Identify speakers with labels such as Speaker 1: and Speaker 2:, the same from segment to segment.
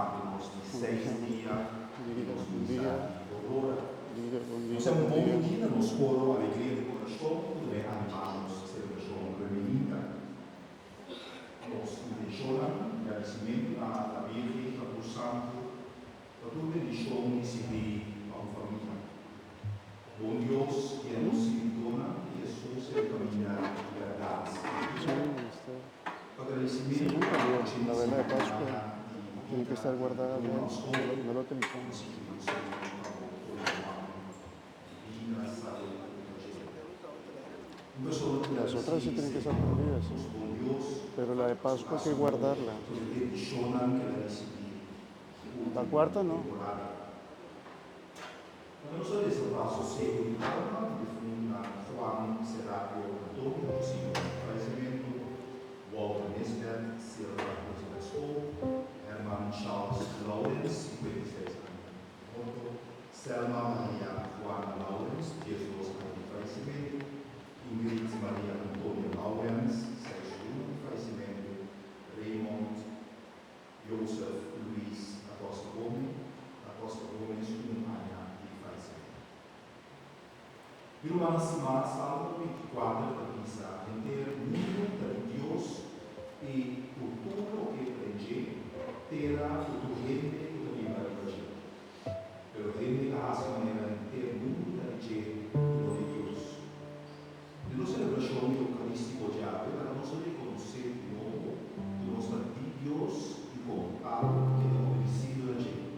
Speaker 1: sábados de 6 dias,
Speaker 2: Diga bom
Speaker 1: missa
Speaker 2: dia.
Speaker 1: de aurora.
Speaker 2: Diga bom dia.
Speaker 1: Nós temos um bom dia, nos coro alegria de coração, tudo bem, animamos a celebração feminina. Nós mencionamos agradecimento à Virgem, ao Santo, a tua bendição receber a família. Bom Deus, que nos dona, Jesus é o caminho da verdade. Agradecimento
Speaker 2: La vela de Pascua tiene que estar guardada bien, no lo temprano. Las otras sí tienen que estar prendidas, ¿sí? Pero la de Pascua hay que guardarla. La cuarta no.
Speaker 1: Walter Nisbet, Silva Rosa Herman Charles Lawrence, 56 anos. Selma Maria Juana Lawrence, 10 anos de falecimento. Ingrid Maria Antônia Lawrence, 61 de falecimento. Raymond Joseph Luiz Acosta Gomes, 1 ano de falecimento. E uma semana, sábado 24 da missa inteira, mundo de Deus e o tudo que aprende terá o gente que o livro de Deus. Pero gente da raça maneira inteira, mundo de Deus. E na celebração eucarística de ave, nós reconhecer de novo que nós de Deus e com algo que não precisa de gente.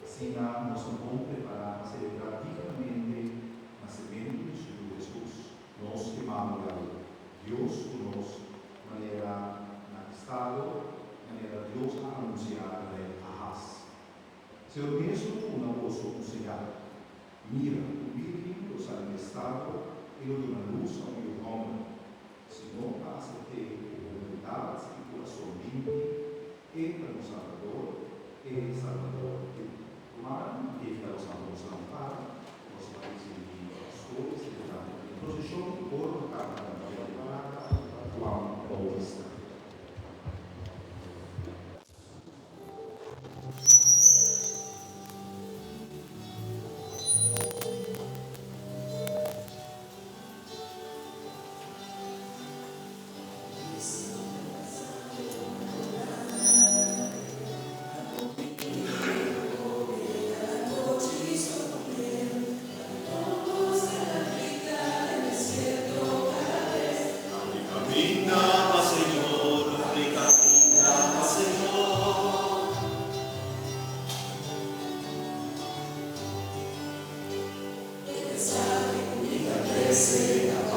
Speaker 1: Assim, nós vamos preparar para celebrar dignamente o nascimento de Jesus. Nós queimamos Deus conosco, maneira na estado, maneira Deus a anunciar a raça. Se eu mesmo não posso anunciar, mira, o Virgem do Santo Estado, ele de uma luz ao meu homem, se não passa a ter humildade e coração limpo, entra no Salvador, e Salvador. Mas, que fica o Salvador para nós países de coisas, de posição do corpo, cada Juan Bautista.
Speaker 3: Say